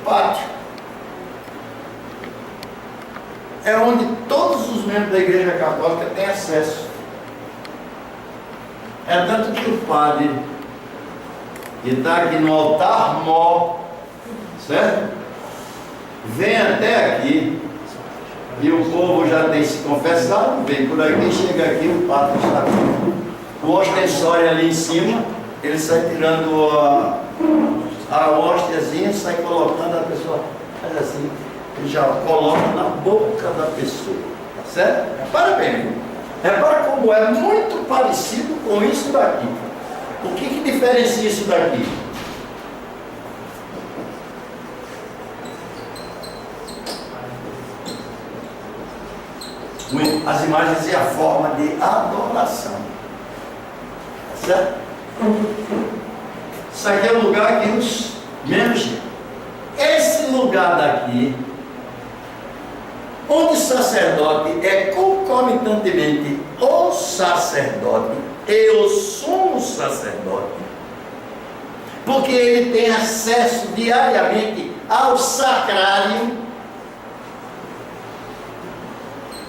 pátio. É onde todos os membros da Igreja Católica têm acesso. É tanto que o padre que está aqui no altar mor, certo? Vem até aqui, e o povo já tem se confessado, vem por aqui, chega aqui, o padre está aqui. O ostensório ali em cima, ele sai tirando a hóstiazinha, sai colocando, a pessoa faz assim, ele já coloca na boca da pessoa, tá certo? Parabéns. Repara como é muito parecido com isso daqui. O que diferencia isso daqui? As imagens e a forma de adoração. Tá certo? Isso aqui é o lugar que os membros. Esse lugar daqui, onde o sacerdote é concomitantemente o sacerdote e o sumo sacerdote, porque ele tem acesso diariamente ao sacrário,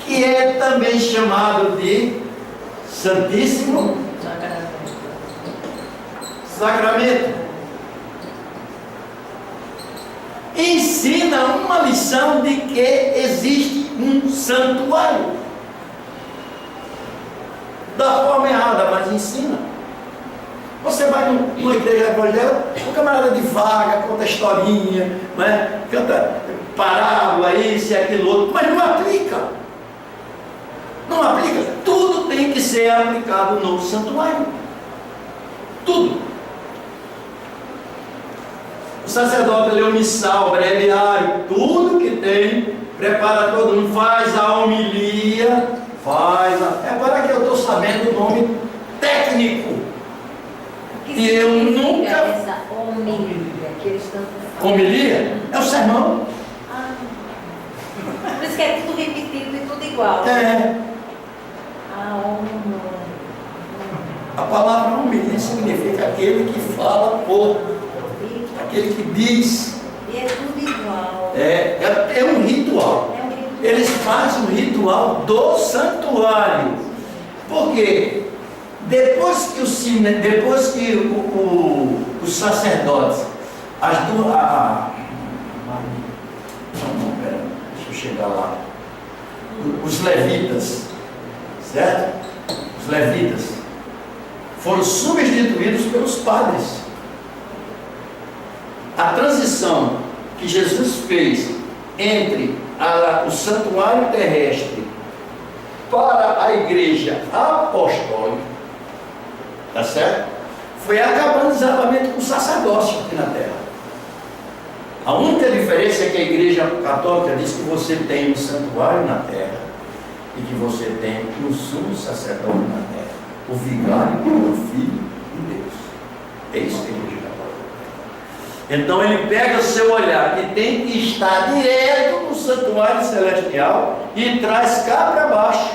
que é também chamado de Santíssimo Sacramento. Ensina uma lição de que existe um santuário. Da forma errada, mas ensina. Você vai numa igreja evangélica, o camarada divaga, conta historinha, né? Canta parábola, isso e aquilo outro, mas não aplica. Não aplica. Tudo tem que ser aplicado no santuário. Tudo. O sacerdote lê o missal, o breviário, tudo que tem, prepara todo mundo, faz a homilia, agora que eu estou sabendo o nome técnico. E eu nunca. Essa homilia que eles estão falando. Homilia? É o sermão. Por isso que é tudo repetido e tudo igual. É. A palavra homilia significa aquele que fala por. Aquele que diz. E é tudo igual. É um ritual. Eles fazem um ritual do santuário. Porque depois que os sacerdotes, deixa eu chegar lá. Os levitas, certo? Os levitas foram substituídos pelos padres. A transição que Jesus fez entre o santuário terrestre para a igreja apostólica, tá certo? Foi acabando exatamente com o sacerdócio aqui na terra. A única diferença é que a igreja católica diz que você tem um santuário na terra e que você tem um sumo sacerdote na terra, o vigário, o filho de Deus. É isso que a igreja católica. Então ele pega o seu olhar, que tem que estar direto no santuário celestial, e traz cá para baixo.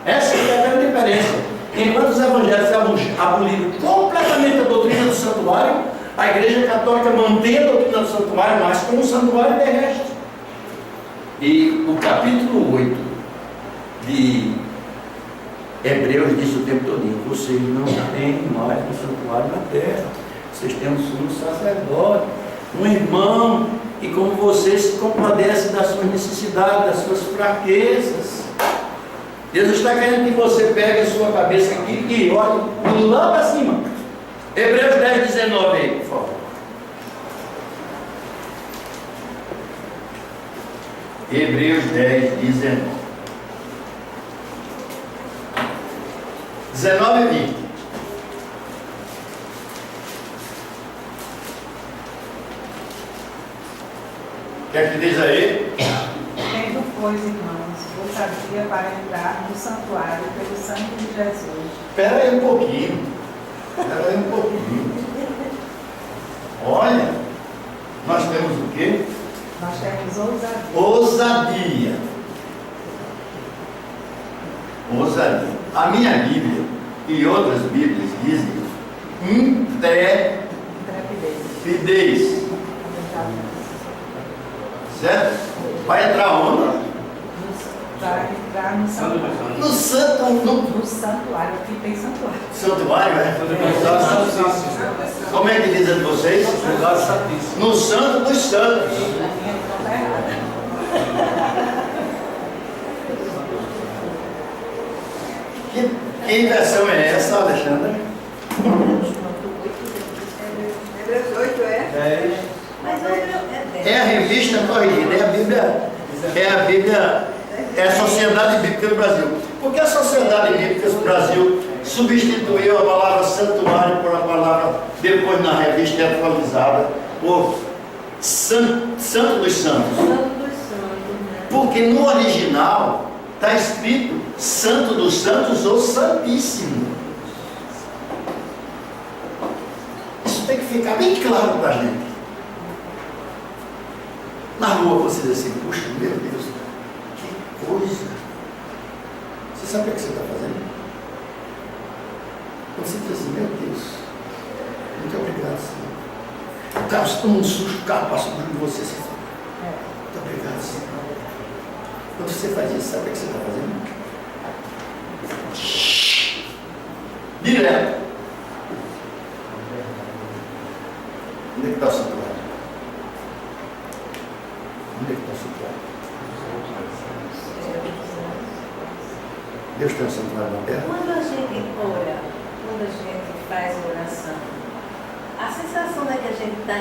Essa é a grande diferença. Enquanto os evangélicos aboliram completamente a doutrina do santuário, a igreja católica mantém a doutrina do santuário, mas como um santuário terrestre. E o capítulo 8 de Hebreus diz o tempo todo: vocês não têm mais um santuário na terra. Vocês têm um sumo sacerdote, um irmão, e como vocês se compadecem das suas necessidades, das suas fraquezas. Deus está querendo que você pegue a sua cabeça aqui e olhe lá para cima. Hebreus 10, 19 aí, por favor. Hebreus 10, 19. 19 e 20. O que é que diz aí? Tendo, pois, irmãos, ousadia para entrar no santuário pelo sangue de Jesus. Espera aí um pouquinho. Olha, nós temos o quê? Nós temos ousadia. Ousadia. A minha Bíblia e outras Bíblias dizem intrepidez. Certo? Vai entrar onde? Vai entrar no santuário. No santo, No santuário, aqui tem santuário. santuário, é? Como é que diz a de vocês? Lugar santíssimo. No santo dos santos. Na minha conta é errada. Que inversão é essa, Alexandra? Hebreus 8 é? 10. Mas o meu é 10. É a revista corrigida, é a Bíblia, é a Sociedade Bíblica do Brasil. Porque a Sociedade Bíblica do Brasil substituiu a palavra santuário por a palavra, depois na revista atualizada, por santo dos santos. Santo dos santos, né? Porque no original está escrito Santo dos Santos ou Santíssimo. Isso tem que ficar bem claro para a gente. Na rua você diz assim, puxa, meu Deus, que coisa. Você sabe o que você está fazendo? Você diz assim, meu Deus, muito obrigado, Senhor. O carro se toma um susto, o carro passa por você, você fala, muito obrigado, Senhor. Quando você faz isso, sabe o que você está fazendo? Direto. Onde é que está o santuário? Onde é que está o santuário? Deus tem um santuário na terra? Quando a gente ora, quando a gente faz oração, a sensação é que a gente está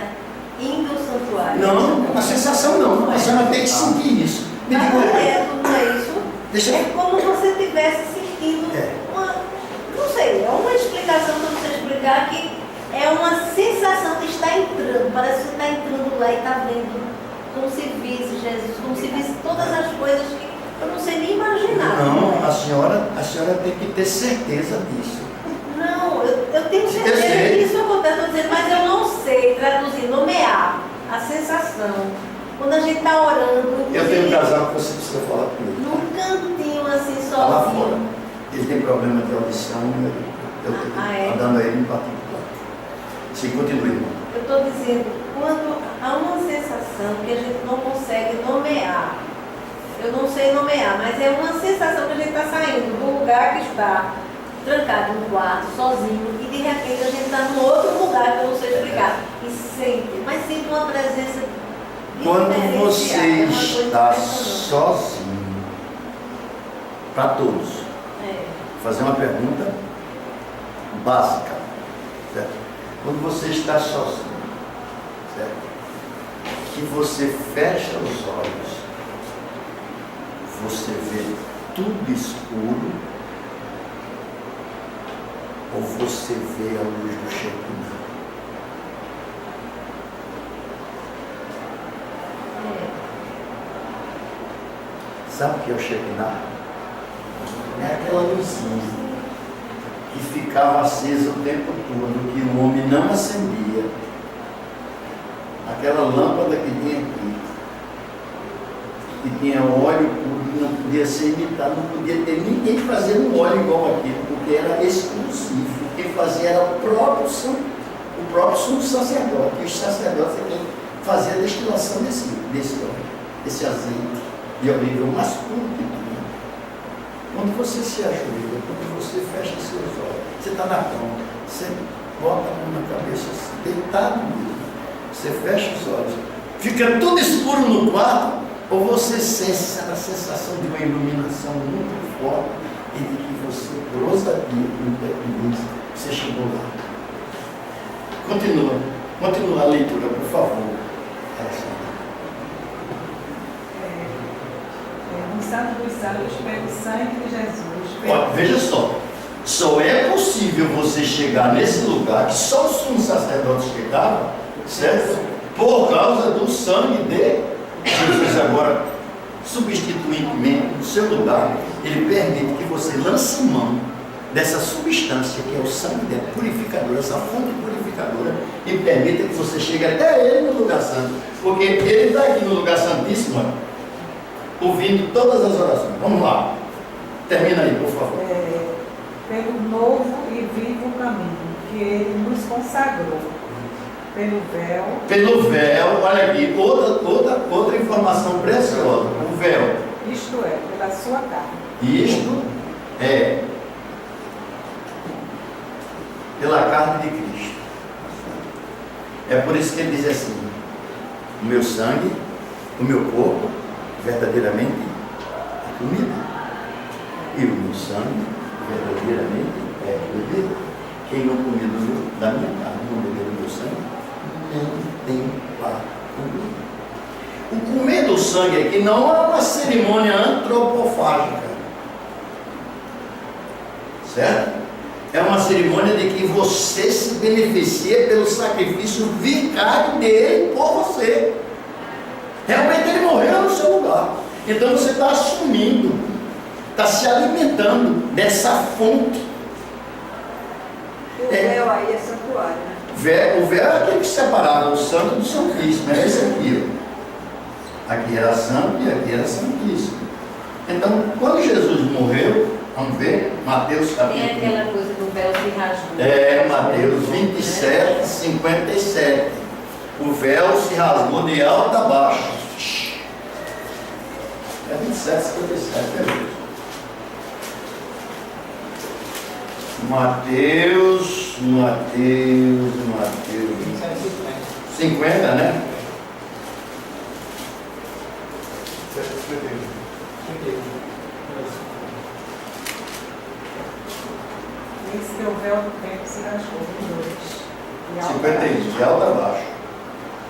indo ao santuário. Não, a sensação não. A senhora tem que sentir isso. Me Mas diga não uma coisa. não é isso? Deixa eu- É como se você estivesse sentindo uma. Não sei, é uma explicação para você explicar que é uma sensação de estar entrando. Parece que você está entrando lá e está vendo como se visse Jesus, como se visse todas as coisas que eu não sei nem imaginar. Não, a senhora tem que ter certeza disso. Não, eu tenho Eu certeza sei. que isso acontece, estou dizendo, mas eu não sei traduzir, nomear a sensação. Quando a gente está orando, Eu tenho um casal que você precisa falar com ele. num cantinho assim Está lá fora. sozinho. Ele tem problema de audição, eu estou dando a ele em particular. Sim, continue, irmão. Eu estou dizendo, quando há uma sensação que a gente não consegue nomear, eu não sei nomear, mas é uma sensação que a gente está saindo do lugar que está trancado no quarto, sozinho, e de repente a gente está num outro lugar que eu não sei explicar. E sente, mas sente uma presença Quando diferenciada, você é uma coisa está impressionante. sozinho, para todos, É. vou fazer uma pergunta básica, certo? Quando você está sozinho, certo? Que você fecha os olhos, você vê tudo escuro, ou você vê a luz do Shekinah? Sabe o que é o Shekinah? É aquela luzinha que ficava acesa o tempo todo, que o homem não acendia. Aquela lâmpada que tinha aqui, que tinha óleo puro, que não podia ser imitado, não podia ter ninguém fazendo óleo igual aquilo, porque era exclusivo. Quem fazia era o próprio sumo sacerdote. E os sacerdotes é quem fazia a destilação desse óleo, desse azeite de oliva, o mais puro que tinha. Quando você se ajoelha, quando você fecha seus olhos, você está na cama, você bota a mão na cabeça, deitado mesmo, você fecha os olhos, fica tudo escuro no quarto, ou você sente essa sensação de uma iluminação muito forte e de que você, por ousadia, por independência, você chegou lá. Continua a leitura, por favor. No Santo dos Santos, pelo sangue de Jesus. Olha, veja só é possível você chegar nesse lugar que só o sumo sacerdote chegava, certo? Por causa do sangue de Jesus. Agora, substituintemente, no seu lugar, ele permite que você lance mão dessa substância que é o sangue dele, purificador, essa fonte purificadora, e permita que você chegue até ele no lugar santo, porque ele está aqui no lugar santíssimo, ouvindo todas as orações. Vamos lá, termina aí, por favor. Pelo novo e vivo caminho que ele nos consagrou, Pelo véu. Pelo véu, olha aqui, outra informação preciosa. O véu. Isto é, pela sua carne. Isto é pela carne de Cristo. É por isso que ele diz assim: o meu sangue, o meu corpo, verdadeiramente é comida. E o meu sangue, verdadeiramente é bebida. Quem não comer da minha carne, não beber do meu sangue, não tem para comer. O comer do sangue aqui não é uma cerimônia antropofágica, certo? É uma cerimônia de que você se beneficia pelo sacrifício vicário dele por você. Realmente ele morreu no seu lugar. Então você está assumindo, está se alimentando dessa fonte. O véu aí é santuário, né? O véu é aquele que separava o santo do santíssimo. É esse aqui, ó. Aqui era santo e aqui era santíssimo. Então, quando Jesus morreu, vamos ver, Mateus capítulo... Tem aquela coisa do véu se rasgou. É, Mateus 27, 57. O véu se rasgou de alto a baixo. É 27, 57, é isso. Mateus 50, né? Esse teu véu do tempo se rasgou em dois. 51, de alto a baixo.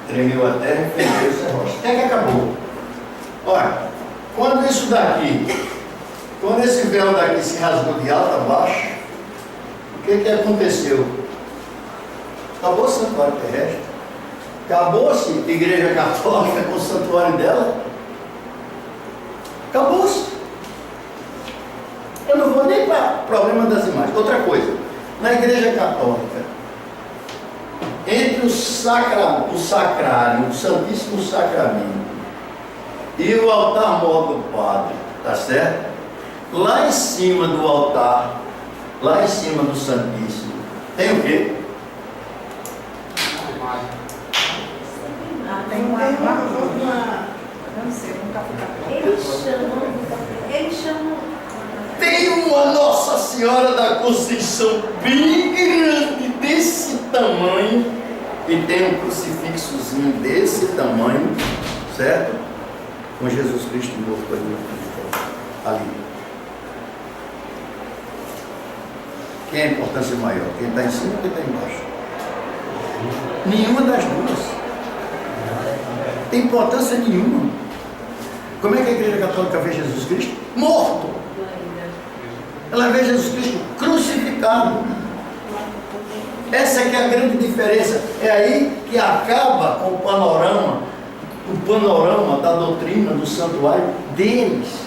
Tremeu a terra e fendeu-se a rocha. Até que acabou. Olha, quando isso daqui, quando esse véu daqui se rasgou de alto a baixo, o que aconteceu? Acabou o santuário terrestre. Acabou-se a igreja católica com o santuário dela. Acabou-se. Eu não vou nem para o problema das imagens. Outra coisa, na igreja católica, entre o sacrário, o Santíssimo Sacramento e o altar-mor do padre, tá certo? Lá em cima do altar, lá em cima do Santíssimo, tem o quê? Tem uma. Eu não sei, nunca fui católica. Eles chamam. Tem uma Nossa Senhora da Conceição bem grande, desse tamanho, e tem um crucifixozinho desse tamanho, certo? Com Jesus Cristo morto ali. Quem é a importância maior? Quem está em cima ou quem está embaixo? Nenhuma das duas. Tem importância nenhuma. Como é que a igreja católica vê Jesus Cristo? Morto. Ela vê Jesus Cristo crucificado. Essa é que é a grande diferença. É aí que acaba com o panorama da doutrina do santuário deles.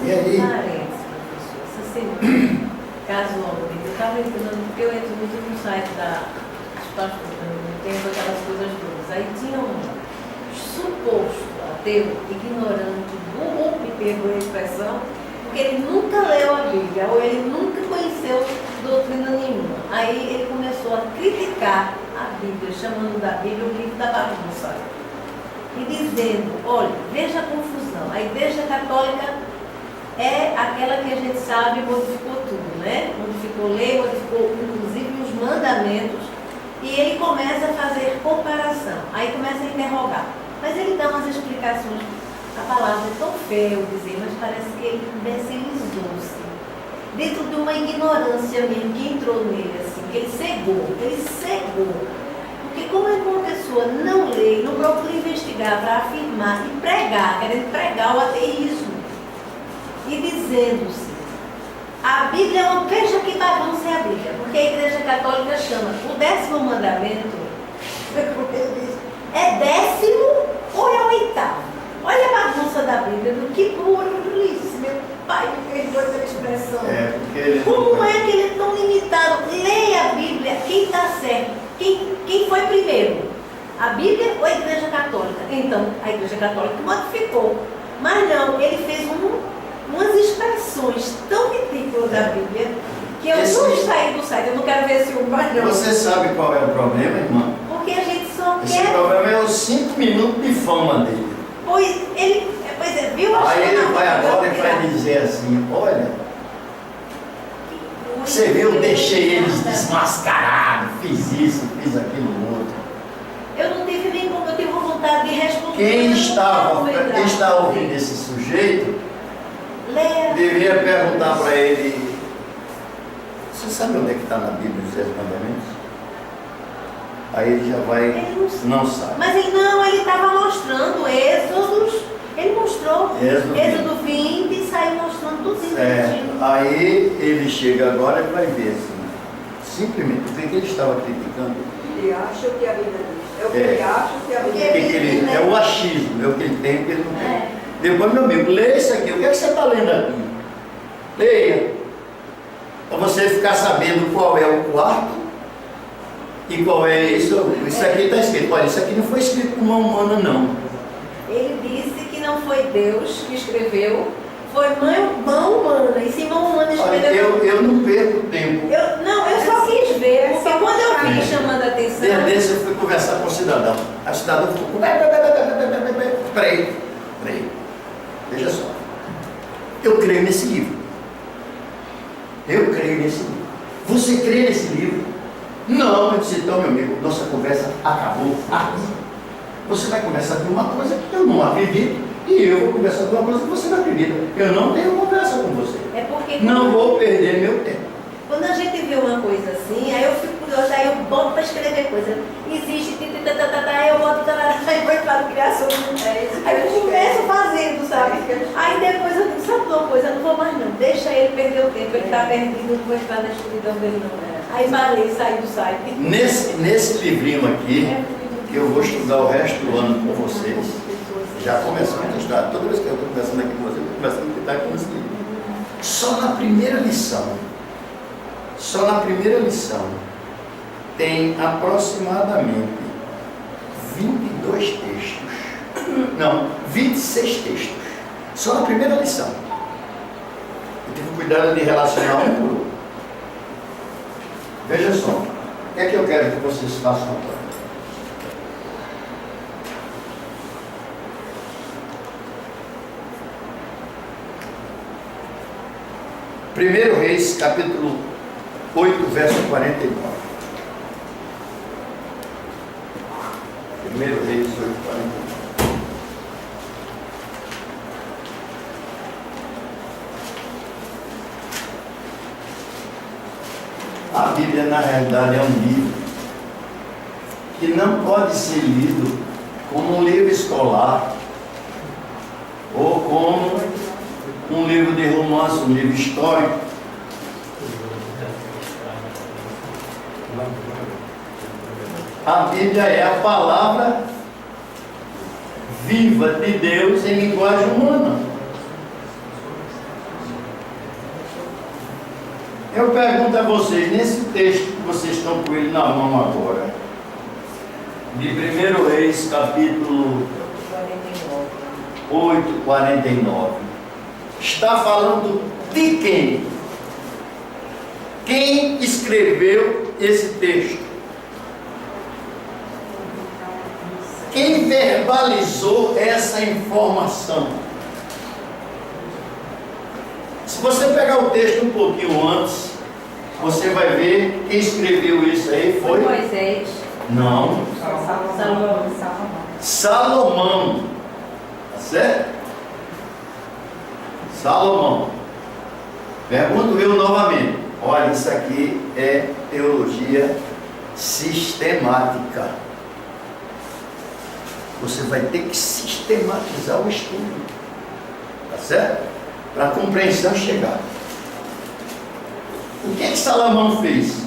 E aí? Essa semana, casualmente, eu estava entrando, porque eu entro muito no site dos pastores, tem aquelas coisas todas. Aí tinha um suposto ateu, ignorante, burro, me perdoe a expressão, porque ele nunca leu a Bíblia, ou ele nunca conheceu doutrina nenhuma. Aí ele começou a criticar a Bíblia, chamando da Bíblia o livro da bagunça. E dizendo, olha, veja a confusão, a Igreja Católica é aquela que a gente sabe modificou tudo, né? Modificou lei, modificou inclusive os mandamentos, e ele começa a fazer comparação, aí começa a interrogar. Mas ele dá umas explicações. A palavra é tão feia, eu dizer, mas parece que ele imbecilizou-se. Dentro de uma ignorância mesmo que entrou nele, assim, que ele cegou. Porque como é que uma pessoa não lê, não procura investigar para afirmar e pregar, querendo pregar o ateísmo, e dizendo-se, a Bíblia é uma... Veja que bagunça é a Bíblia, porque a Igreja Católica chama o 10º mandamento, é 10º ou é 8º? Olha a bagunça da Bíblia, do que burrice, meu pai me perdoe pela expressão. Como é que ele é tão limitado? Leia a Bíblia, quem está certo? Quem foi primeiro? A Bíblia ou a Igreja Católica? Então, a Igreja Católica modificou. Mas não, ele fez umas expressões tão ridículas da Bíblia, que eu não saí do site, eu não quero ver se o mais não. Você sabe qual é o problema, irmã? Porque a gente só Esse quer. problema é os 5 minutos de fama dele. Pois viu? Aí ele vai agora e vai dizer assim, olha, você viu, eu deixei eles desmascarados, fiz isso, fiz aquilo outro. Eu não tive nem como, eu tive vontade de responder. Quem mas eu não está quero lembrar. ouvindo esse sujeito, Leia. deveria perguntar para ele, você sabe onde é que está na Bíblia os 10 mandamentos? Aí ele já vai, Ele não sabe. Mas ele estava mostrando Êxodos, ele mostrou Êxodo 20 e saiu mostrando tudo isso. Certo. Aí ele chega agora e vai ver assim, simplesmente o que ele estava criticando. Ele acha o que a Bíblia diz. É o que ele acha o que a Bíblia diz. É o achismo, é o que ele tem, o que ele não tem. É. Depois, meu amigo, leia isso aqui. O que é que você está lendo aqui? Leia. Para você ficar sabendo qual é o quarto e qual é isso. Isso aqui está escrito. Olha, isso aqui não foi escrito por mão humana, não. Ele disse que não foi Deus que escreveu, foi mão humana. E se mão humana Olha, escreveu. eu não perco tempo. Eu só quis ver, porque quando eu vi chamando a atenção. Desde desse eu fui conversar com o cidadão. A cidadã ficou. Peraí. Veja só. Eu creio nesse livro. Eu creio nesse livro. Você crê nesse livro? Não, eu disse, então, meu amigo, nossa conversa acabou aqui. Você vai conversar de uma coisa que eu não acredito, e eu vou conversar de uma coisa que você não acredita. Eu não tenho conversa com você. É porque. Não vou perder meu tempo. Quando a gente vê uma coisa assim, aí eu fico curiosa, aí eu boto para escrever coisa. Existe, aí eu boto, aí eu falo criação. Aí eu começo fazendo, sabe? Aí depois eu digo, sabe uma coisa, eu não vou mais não, deixa ele perder o tempo, ele está perdido, não vou entrar na escuridão dele não. Aí parei, saí do site. Nesse livrinho aqui, que eu vou estudar o resto do ano com vocês, já começamos a estudar. Toda vez que eu estou conversando aqui com vocês, eu estou conversando com o que está aqui nesse livro. Só na primeira lição, tem aproximadamente 22 textos. Não, 26 textos. Só na primeira lição. Eu tive cuidado de relacionar um por outro. Veja só, o que é que eu quero que vocês façam agora? Primeiro Reis, capítulo 8, verso 49. Primeiro Reis 8, 49. A Bíblia, na realidade, é um livro que não pode ser lido como um livro escolar ou como um livro de romance, um livro histórico. A Bíblia é a palavra viva de Deus em linguagem humana. Eu pergunto a vocês, nesse texto que vocês estão com ele na mão agora, de 1 Reis, capítulo 8, 49, está falando de quem? Quem escreveu esse texto? Quem verbalizou essa informação? Se você pegar o texto um pouquinho antes, você vai ver quem escreveu isso aí foi Moisés. Não. Salomão. Tá certo? Salomão. Pergunto eu novamente. Olha, isso aqui é teologia sistemática. Você vai ter que sistematizar o estudo. Tá certo? Para a compreensão chegar. O que Salomão fez?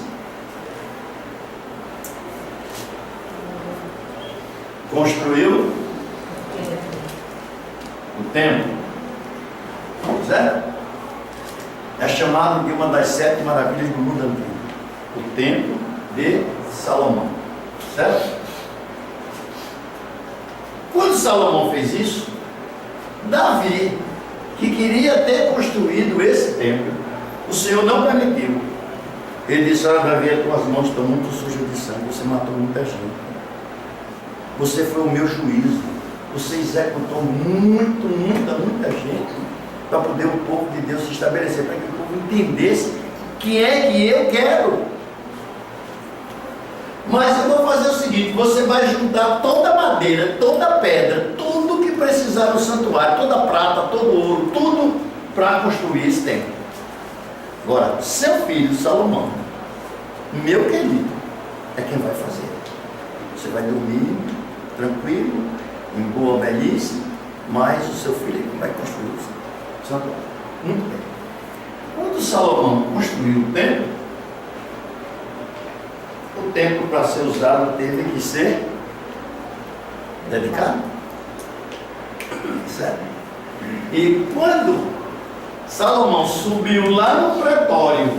Construiu o templo. Certo? É chamado de uma das 7 maravilhas do mundo antigo. O templo de Salomão. Certo? Quando Salomão fez isso, Davi, que queria ter construído esse templo, o Senhor não permitiu. Ele disse: olha, Davi, as tuas mãos estão muito sujas de sangue, você matou muita gente. Você foi o meu juízo. Você executou muita gente para poder o povo de Deus se estabelecer, para que o povo entendesse quem é que eu quero. Mas eu vou fazer o seguinte: você vai juntar toda a madeira, toda a pedra, tudo que precisar no santuário, toda a prata, todo o ouro, tudo para construir esse templo. Agora, seu filho Salomão, meu querido, é quem vai fazer. Você vai dormir tranquilo, em boa velhice, mas o seu filho é quem vai construir o santuário. Muito bem. Quando Salomão construiu o templo para ser usado teve que ser dedicado. Certo? E quando Salomão subiu lá no pretório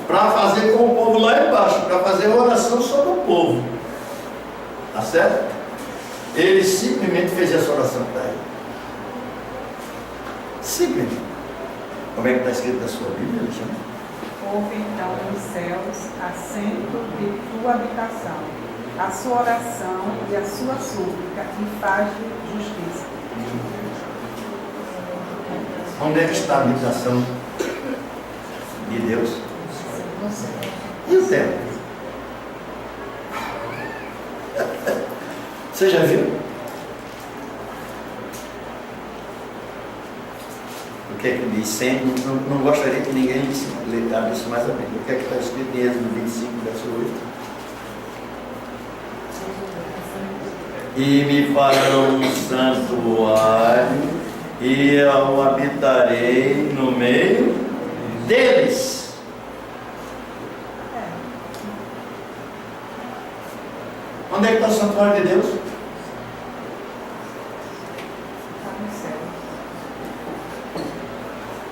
para fazer com o povo lá embaixo, para fazer oração sobre o povo, tá certo? Ele simplesmente fez essa oração para ele. Simplesmente. Como é que está escrito na sua Bíblia, Alexandre? Ouve então nos céus assento de tua habitação, a sua oração e a sua súplica, e faz-lhe justiça. Onde é que está a habitação de Deus? E o templo? Você já viu? O que é que diz? Não gostaria que ninguém lesse mais a Bíblia. O que é que está escrito em Êxodo 25, verso 8? E me farão um santuário, e eu habitarei no meio deles. Onde é que está o santuário de Deus? Está no céu.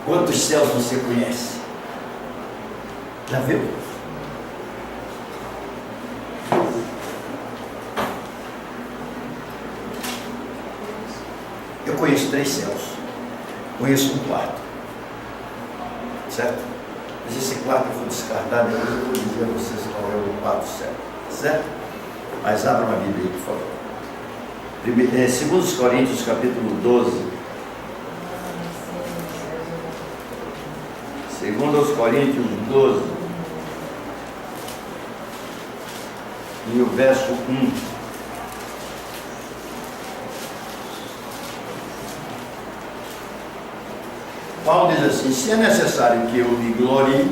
Quantos céus você conhece? Já viu? Eu conheço 3 céus. Conheço um quarto. Certo? Mas esse quarto foi descartado, eu vou dizer a vocês qual é o quarto céu. Certo? Mas abra uma Bíblia aí, por favor. 2 Coríntios, capítulo 12. 2 Coríntios 12. E o verso 1. Paulo diz assim: se é necessário que eu me glorie,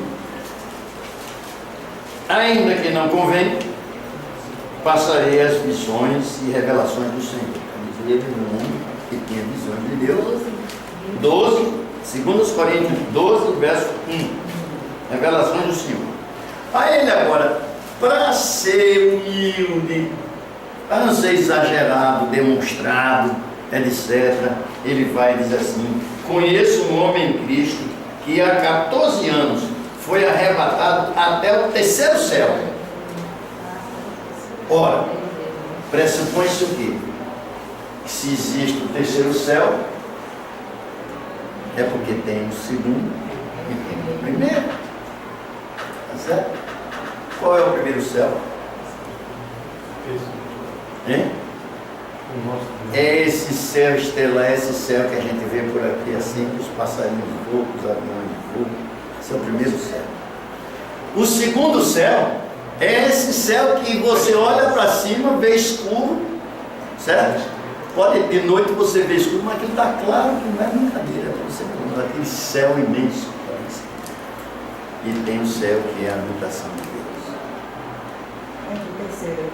ainda que não convém, passarei as visões e revelações do Senhor. Ele um homem que tinha visões de Deus. 2 Coríntios 12, verso 1. Revelações do Senhor. A ele agora, para ser humilde, para não ser exagerado, demonstrado, etc., ele vai dizer assim: conheço um homem em Cristo que há 14 anos foi arrebatado até o 3º céu. Ora, pressupõe-se o quê? Que se existe o 3º céu, é porque tem o 2º e tem o 1º. Tá certo? Qual é o 1º céu? Hein? É esse céu estelar, esse céu que a gente vê por aqui, assim, que os passarinhos voam, os aviões voam. Esse é o 1º céu. O 2º céu é esse céu que você olha para cima, vê escuro, certo? Pode de noite você vê escuro, mas aquilo está claro que não é brincadeira, para você ver aquele céu imenso. E tem o céu que é a habitação de Deus. É o terceiro.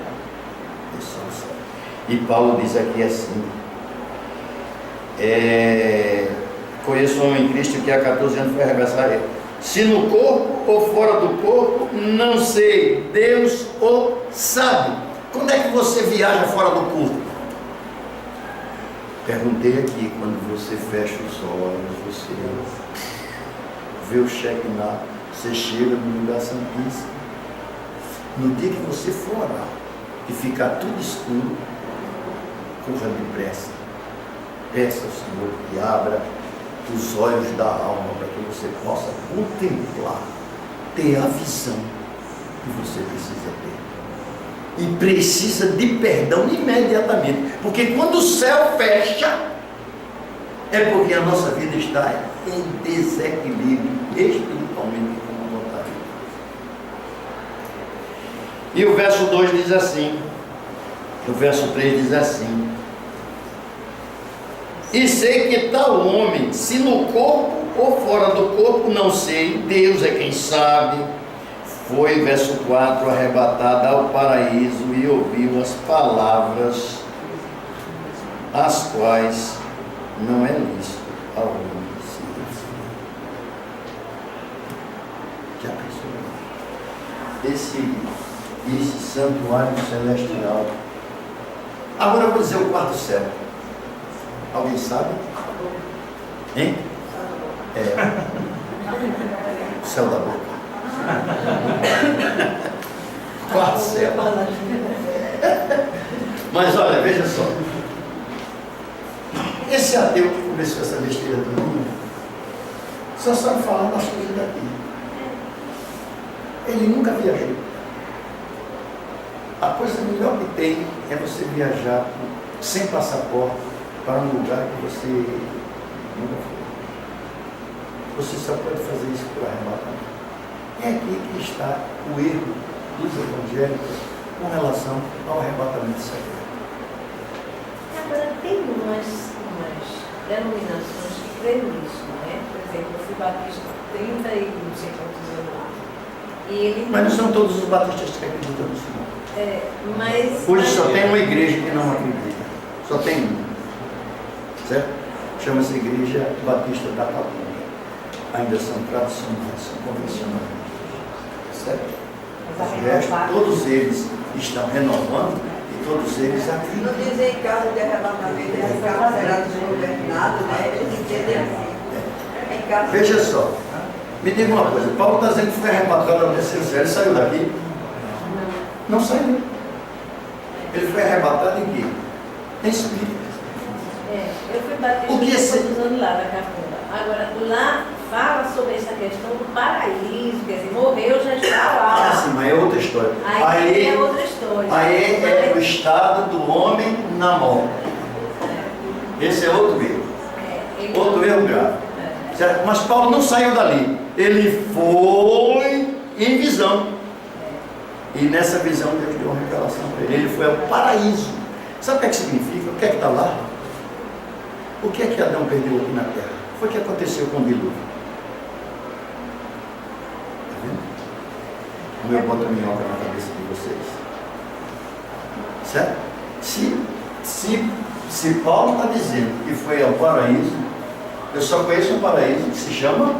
Esse é o céu. E Paulo diz aqui assim: conheço um homem em Cristo que há 14 anos foi arrebatado. Se no corpo ou fora do corpo, não sei, Deus o sabe. Quando é que você viaja fora do corpo? Perguntei aqui, quando você fecha os olhos, você vê o Shekinah, você chega no lugar santíssimo. No dia que você for orar e ficar tudo escuro, corra depressa, peça ao Senhor que abra os olhos da alma para que você possa contemplar ter a visão que você precisa ter. E precisa de perdão imediatamente. Porque quando o céu fecha, é porque a nossa vida está em desequilíbrio espiritualmente com a vontade. E o verso 2 diz assim, o verso 3 diz assim: e sei que tal homem, se no corpo ou fora do corpo, não sei, Deus é quem sabe, foi, verso 4, arrebatado ao paraíso e ouviu as palavras, as quais não é lícito ao homem se referir. Já pensou? Esse santuário celestial. Agora eu vou dizer o quarto céu. Alguém sabe? Hein? O céu da boca. Quarto céu. Mas olha, veja só. Esse ateu que começou essa besteira do mundo só sabe falar das coisas daqui. Ele nunca viajou. A coisa melhor que tem é você viajar sem passaporte para um lugar que você nunca foi. Você só pode fazer isso por arrebatamento. É aqui que está o erro dos evangélicos com relação ao arrebatamento secreto. Agora, tem umas denominações que creem nisso, não é? Por exemplo, eu fui batista 30 e não sei quantos anos lá. E ele Mas não são todos os batistas que acreditam nisso, não. Hoje só tem uma igreja que não acredita. Só tem uma. Certo? Chama-se Igreja Batista da Capuna. Ainda são tradicionais, são convencionais. Certo? O resto, todos eles estão renovando e todos eles Não acreditam. dizem em caso de arrebatamento, esse carro será desgovernado, né? Eles entendem assim. Em caso Veja só, me diga uma coisa, Paulo está dizendo que foi arrebatado ao terceiro céu, ele saiu daqui? Não saiu. Ele foi arrebatado em quê? Em espírito. Eu fui batista O que esse- todos anos lá na Capunda. Agora, lá fala sobre essa questão do paraíso, quer dizer, morreu, já está lá. Ah, sim, mas é outra história. Aí é outra história. Aí é o estado do homem na morte. Esse é outro erro. Outro erro grave. Certo? Mas Paulo não saiu dali. Ele foi em visão. E nessa visão Deus deu uma revelação para ele. Ele foi ao paraíso. Sabe o que é que significa? O que é que está lá? O que é que Adão perdeu aqui na terra? Foi o que aconteceu com o dilúvio. Está vendo? Como eu boto minhoca na cabeça de vocês. Certo? Se Paulo está dizendo que foi ao paraíso, eu só conheço um paraíso que se chama.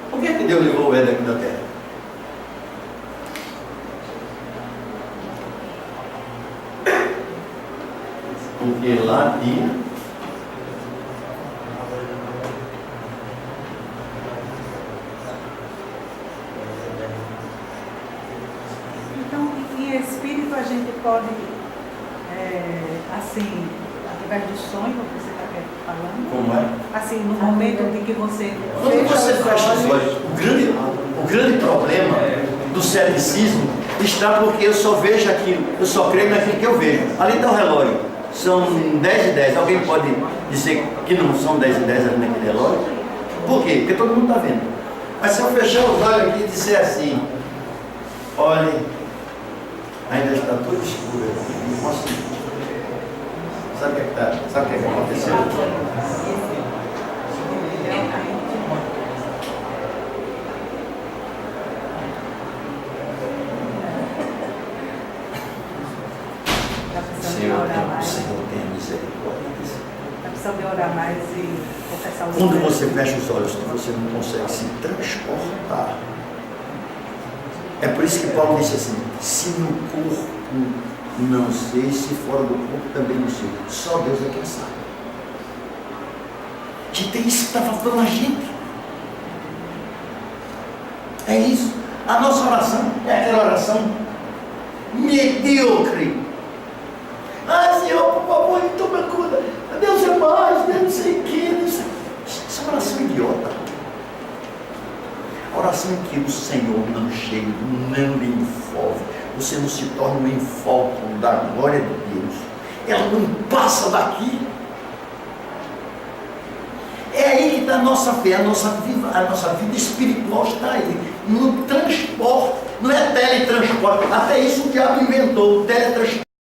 Por que é que Deus levou o Éden aqui da terra? Porque lá tinha Então, em espírito a gente pode, assim, através do sonho, como você está falando, como é? assim, no momento em que você Quando você fecha os olhos, o grande problema do ceticismo está porque eu só vejo aquilo, eu só creio naquilo que eu vejo. Ali está o relógio, são 10 e 10. Alguém pode dizer que não são 10 e 10 ali naquele relógio? Por quê? Porque todo mundo está vendo. Mas se eu fechar os olhos aqui e disser assim, olhem, ainda está tudo escuro aqui, mostra. Sabe o que é que sabe o que é que aconteceu? Senhor tenha misericórdia. a pessoa de orar mais e confessar os Quando pecados. você fecha os olhos, você não consegue se transportar. É por isso que Paulo disse assim: se no corpo não sei, se fora do corpo também não sei. Só Deus é quem sabe. Gente, é isso que está faltando a gente. É isso. A nossa oração é aquela oração medíocre. Ah, Senhor, por favor, toma conta. Deus é mais, Deus não sei o que. Isso é uma oração idiota. relação em que o Senhor não chega, não lhe envolve, você não se torna um invólucro da glória de Deus, ela não passa daqui. É aí que está a nossa fé, a nossa vida espiritual está aí, no transporte, não é teletransporte, até isso o diabo inventou, o teletransporte.